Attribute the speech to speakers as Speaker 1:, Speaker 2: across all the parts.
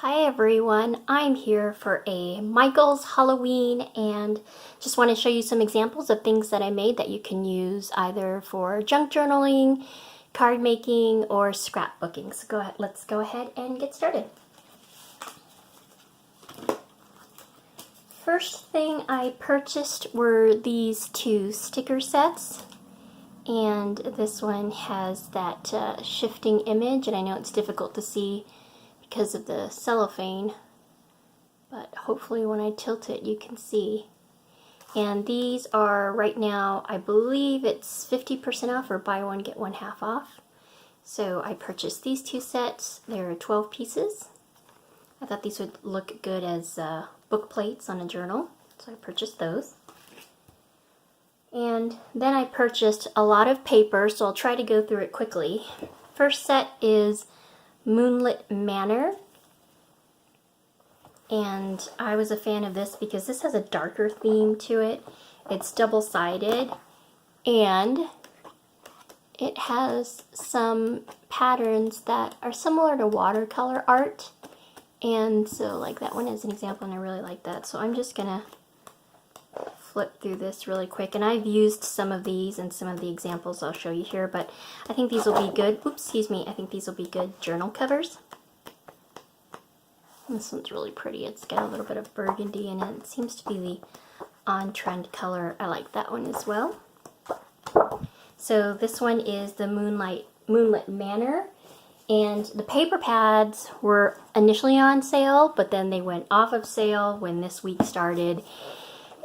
Speaker 1: Hi everyone, I'm here for a Michael's Halloween and just want to show you some examples of things that I made that you can use either for junk journaling, card making, or scrapbooking. So let's go ahead and get started. First thing I purchased were these two sticker sets. And this one has that shifting image, and I know it's difficult to see because of the cellophane, but hopefully when I tilt it you can see. And these are right now, I believe it's 50% off or buy one get one half off. So I purchased these two sets. They're 12 pieces. I thought these would look good as book plates on a journal, so I purchased those. And then I purchased a lot of paper, so I'll try to go through it quickly. First set is Moonlit Manor, and I was a fan of this because this has a darker theme to it. It's double-sided and it has some patterns that are similar to watercolor art, and so like that one is an example and I really like that. So I'm just gonna flip through this really quick, and I've used some of these and some of the examples I'll show you here, but I think these will be good, I think these will be good journal covers. This one's really pretty. It's got a little bit of burgundy in it. It seems to be the on-trend color. I like that one as well. So this one is the Moonlit Manor, and the paper pads were initially on sale, but then they went off of sale when this week started.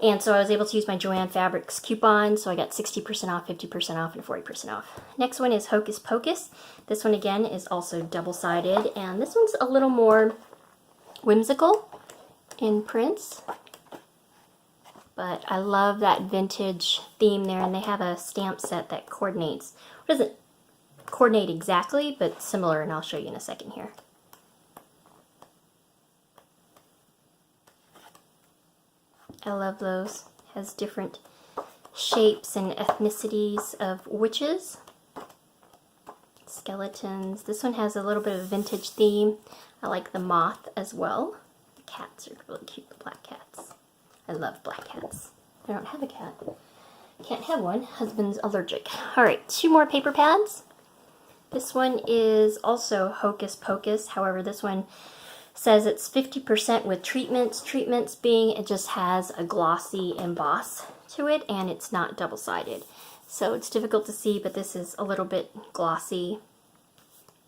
Speaker 1: And so I was able to use my Joann Fabrics coupon, so I got 60% off, 50% off, and 40% off. Next one is Hocus Pocus. This one again is also double-sided, and this one's a little more whimsical in prints. But I love that vintage theme there, and they have a stamp set that coordinates. It doesn't coordinate exactly, but similar, and I'll show you in a second here. I love those. It has different shapes and ethnicities of witches, skeletons. This one has a little bit of a vintage theme. I like the moth as well. The cats are really cute, the black cats. I love black cats. I don't have a cat. Can't have one. Husband's allergic. Alright, two more paper pads. This one is also Hocus Pocus. However, this one says it's 50% with treatments. Treatments being it just has a glossy emboss to it, and it's not double-sided. So it's difficult to see, but this is a little bit glossy.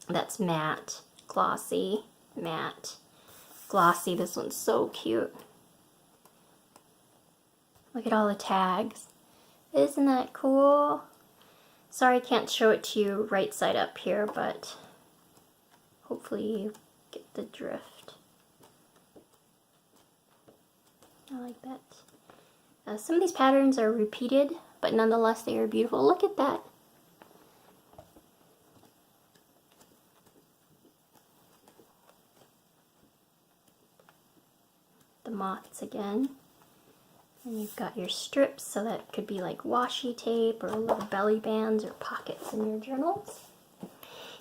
Speaker 1: That's matte, glossy, matte, glossy. This one's so cute. Look at all the tags. Isn't that cool? Sorry I can't show it to you right side up here, but hopefully you get the drift. I like that. Some of these patterns are repeated, but nonetheless they are beautiful. Look at that. The moths again. And you've got your strips, so that could be like washi tape or little belly bands or pockets in your journals.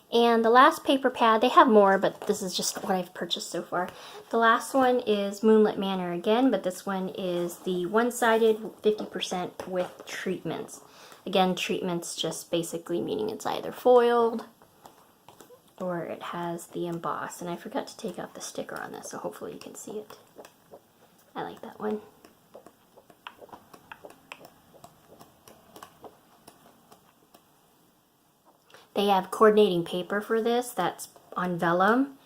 Speaker 1: And the last paper pad, they have more, but this is just what I've purchased so far. The last one is Moonlit Manor again, but this one is the one-sided 50% with treatments. Again, treatments just basically meaning it's either foiled or it has the emboss. And I forgot to take off the sticker on this, so hopefully you can see it. I like that one. They have coordinating paper for this that's on vellum,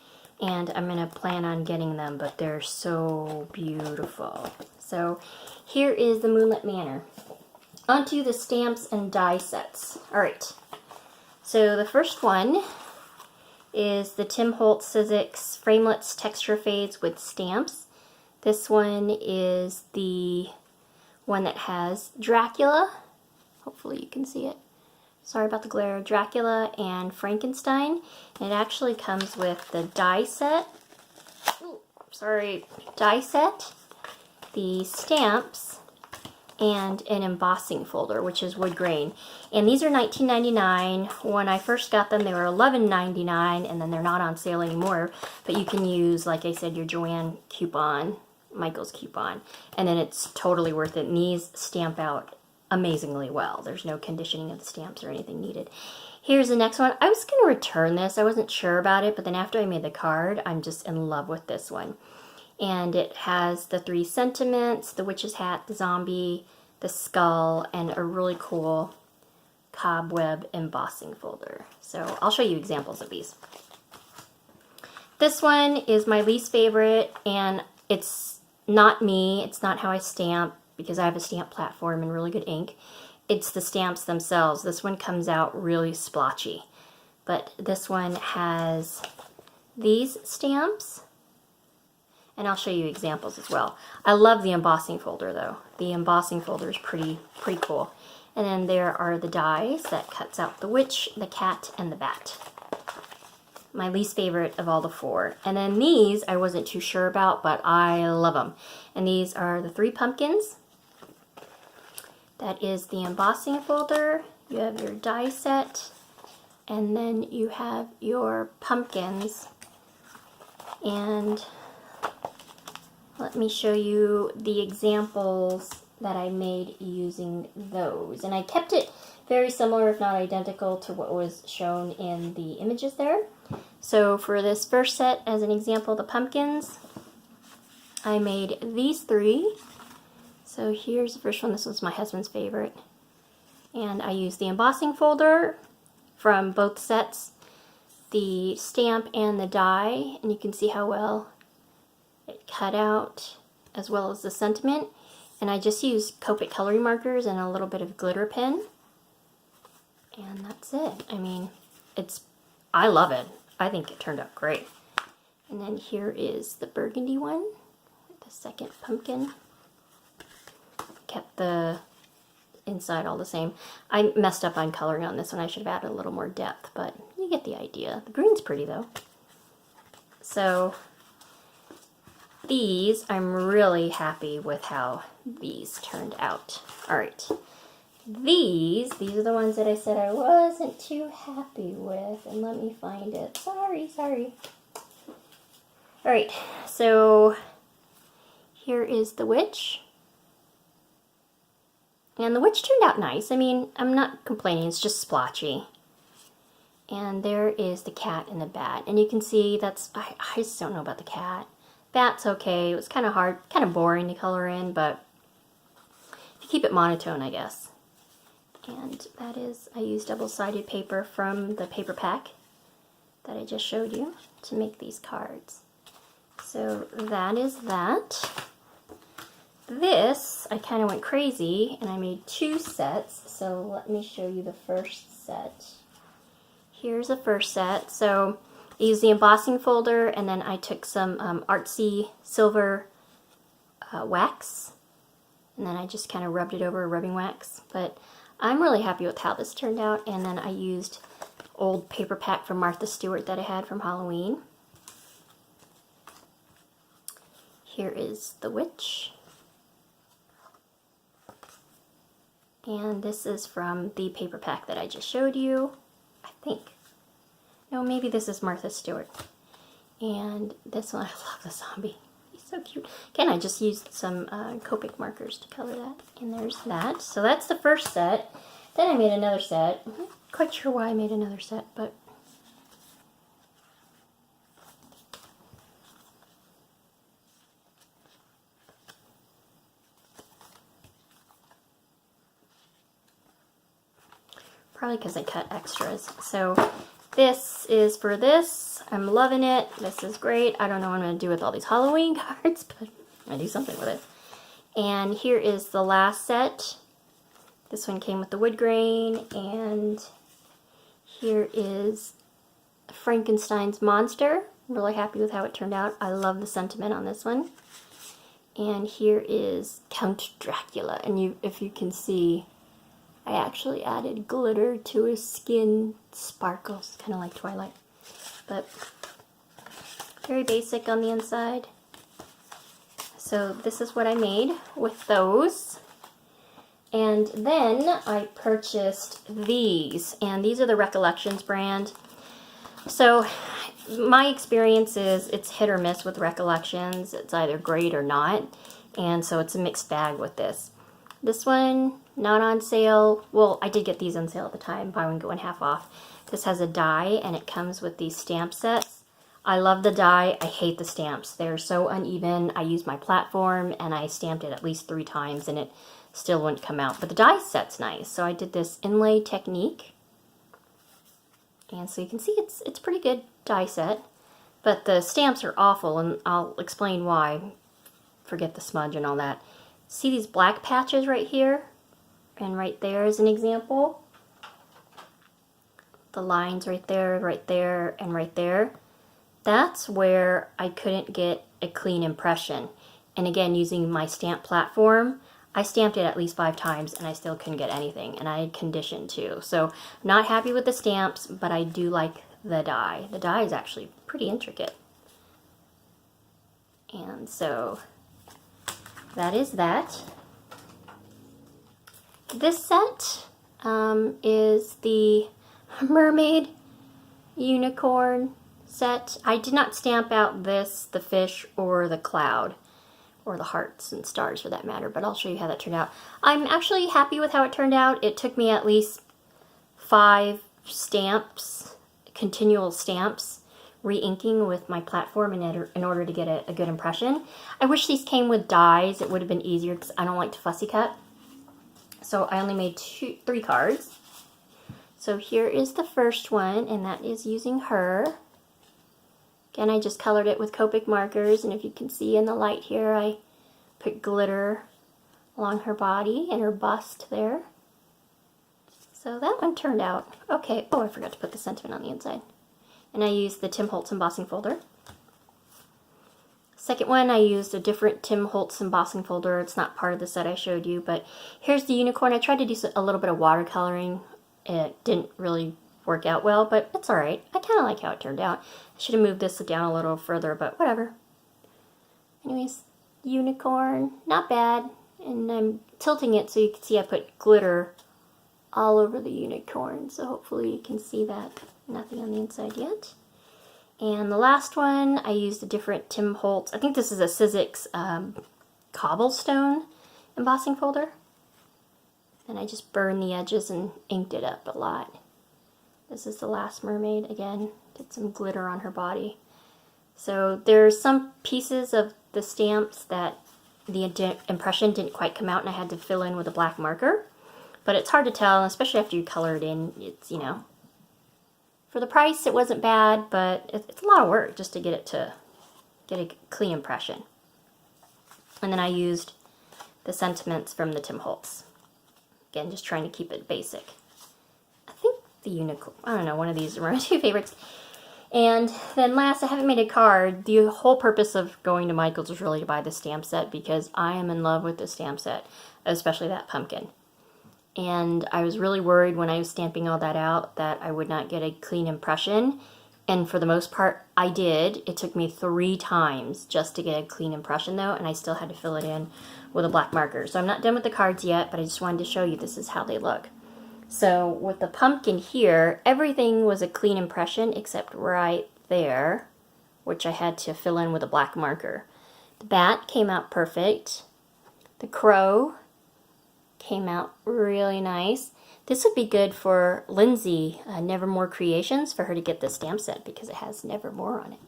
Speaker 1: and I'm going to plan on getting them, but they're so beautiful. So here is the Moonlit Manor. Onto the stamps and die sets. Alright, so the first one is the Tim Holtz Sizzix Framelits Texture Fades with Stamps. This one is the one that has Dracula. Hopefully you can see it. Sorry about the glare. Dracula and Frankenstein. And it actually comes with the die set. Die set, the stamps, and an embossing folder, which is wood grain. And these are $19.99. When I first got them, they were $11.99, and then they're not on sale anymore. But you can use, like I said, your Joann coupon, Michael's coupon, and then it's totally worth it. And these stamp out amazingly well. There's no conditioning of the stamps or anything needed. Here's the next one. I was going to return this. I wasn't sure about it, but then after I made the card, I'm just in love with this one. And it has the 3 sentiments, the witch's hat, the zombie, the skull, and a really cool cobweb embossing folder. So I'll show you examples of these. This one is my least favorite, and it's not me. It's not how I stamp, because I have a stamp platform and really good ink. It's the stamps themselves. This one comes out really splotchy. But this one has these stamps. And I'll show you examples as well. I love the embossing folder though. The embossing folder is pretty cool. And then there are the dies that cuts out the witch, the cat, and the bat. My least favorite of all the 4. And then these I wasn't too sure about, but I love them. And these are the 3 pumpkins. That is the embossing folder. You have your die set. And then you have your pumpkins. And let me show you the examples that I made using those. And I kept it very similar, if not identical, to what was shown in the images there. So for this first set, as an example, the pumpkins, I made these 3. So here's the first one. This was my husband's favorite. And I used the embossing folder from both sets, the stamp and the die, and you can see how well it cut out, as well as the sentiment. And I just used Copic coloring markers and a little bit of glitter pen. And that's it. I mean, I love it. I think it turned out great. And then here is the burgundy one, the second pumpkin. Kept the inside all the same. I messed up on coloring on this one. I should have added a little more depth, but you get the idea. The green's pretty though. So these, I'm really happy with how these turned out. Alright, these are the ones that I said I wasn't too happy with, and let me find it. Sorry. Alright, so here is the witch. And the witch turned out nice. I mean, I'm not complaining, it's just splotchy. And there is the cat and the bat. And you can see I just don't know about the cat. Bat's okay. It was kind of hard, kind of boring to color in, but if you keep it monotone, I guess. And that is, I used double-sided paper from the paper pack that I just showed you to make these cards. So that is that. This, I kind of went crazy, and I made 2 sets. So let me show you the first set. Here's the first set. So I used the embossing folder, and then I took some artsy silver wax, and then I just kind of rubbed it over rubbing wax. But I'm really happy with how this turned out. And then I used old paper pack from Martha Stewart that I had from Halloween. Here is the witch. And this is from the paper pack that I just showed you, I think. No, maybe this is Martha Stewart. And this one, I love the zombie. He's so cute. Again, I just used some Copic markers to color that. And there's that. So that's the first set. Then I made another set. I'm not quite sure why I made another set, but probably because I cut extras. So this is for this. I'm loving it. This is great. I don't know what I'm going to do with all these Halloween cards, but I'm going to do something with it. And here is the last set. This one came with the wood grain, and here is Frankenstein's monster. I'm really happy with how it turned out. I love the sentiment on this one. And here is Count Dracula, and if you can see, I actually added glitter to his skin. Sparkles, kind of like Twilight. But very basic on the inside. So this is what I made with those. And then I purchased these, and these are the Recollections brand. So my experience is it's hit or miss with Recollections. It's either great or not, and so it's a mixed bag with this. This one, not on sale. Well, I did get these on sale at the time, buy one, get one half off. This has a die, and it comes with these stamp sets. I love the die. I hate the stamps. They're so uneven. I used my platform, and I stamped it at least 3 times, and it still wouldn't come out. But the die set's nice. So I did this inlay technique. And so you can see it's pretty good die set. But the stamps are awful, and I'll explain why. Forget the smudge and all that. See these black patches right here? And right there is an example. The lines right there, and right there. That's where I couldn't get a clean impression. And again, using my stamp platform, I stamped it at least 5 times and I still couldn't get anything. And I had conditioned too. So, not happy with the stamps, but I do like the die. The die is actually pretty intricate. And so, that is that. This set is the Mermaid Unicorn set. I did not stamp out this, the fish, or the cloud, or the hearts and stars for that matter, but I'll show you how that turned out. I'm actually happy with how it turned out. It took me at least 5 stamps, continual stamps, re-inking with my platform in order to get a good impression. I wish these came with dies. It would have been easier because I don't like to fussy cut. So I only made 3 cards. So here is the first one, and that is using her. Again, I just colored it with Copic markers, and if you can see in the light here, I put glitter along her body and her bust there. So that one turned out okay. Oh, I forgot to put the sentiment on the inside. And I used the Tim Holtz embossing folder. Second one, I used a different Tim Holtz embossing folder. It's not part of the set I showed you, but here's the unicorn. I tried to do a little bit of watercoloring. It didn't really work out well, but it's alright. I kind of like how it turned out. I should have moved this down a little further, but whatever. Anyways, unicorn, not bad. And I'm tilting it so you can see I put glitter all over the unicorn, so hopefully you can see that. Nothing on the inside yet. And the last one, I used a different Tim Holtz. I think this is a Sizzix cobblestone embossing folder. And I just burned the edges and inked it up a lot. This is the last mermaid again. Did some glitter on her body. So there's some pieces of the stamps that the impression didn't quite come out and I had to fill in with a black marker. But it's hard to tell, especially after you color it in. It's, you know, for the price it wasn't bad, but it's a lot of work just to get a clean impression. And then I used the sentiments from the Tim Holtz. Again, just trying to keep it basic. I think the unicorn, I don't know, one of these are my 2 favorites. And then last, I haven't made a card. The whole purpose of going to Michael's was really to buy the stamp set because I am in love with the stamp set, especially that pumpkin. And I was really worried when I was stamping all that out that I would not get a clean impression. And for the most part, I did. It took me 3 times just to get a clean impression though, and I still had to fill it in with a black marker. So I'm not done with the cards yet, but I just wanted to show you this is how they look. So with the pumpkin here, everything was a clean impression except right there, which I had to fill in with a black marker. The bat came out perfect. The crow came out really nice. This would be good for Lindsay, Nevermore Creations, for her to get the stamp set because it has Nevermore on it.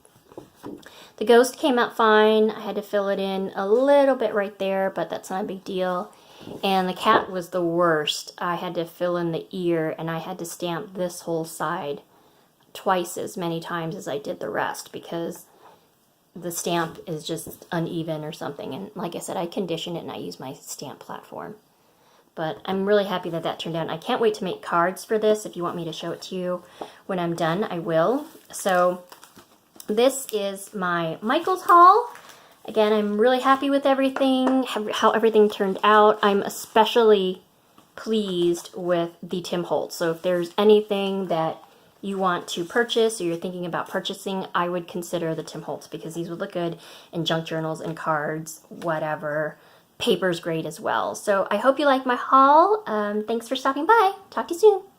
Speaker 1: The ghost came out fine. I had to fill it in a little bit right there, but that's not a big deal. And the cat was the worst. I had to fill in the ear, and I had to stamp this whole side twice as many times as I did the rest because the stamp is just uneven or something. And like I said, I conditioned it and I use my stamp platform. But I'm really happy that that turned out. And I can't wait to make cards for this. If you want me to show it to you when I'm done, I will. So this is my Michael's haul. Again, I'm really happy with everything, how everything turned out. I'm especially pleased with the Tim Holtz. So if there's anything that you want to purchase or you're thinking about purchasing, I would consider the Tim Holtz because these would look good in junk journals and cards, whatever. paper's great as well. So I hope you like my haul. Thanks for stopping by. Talk to you soon.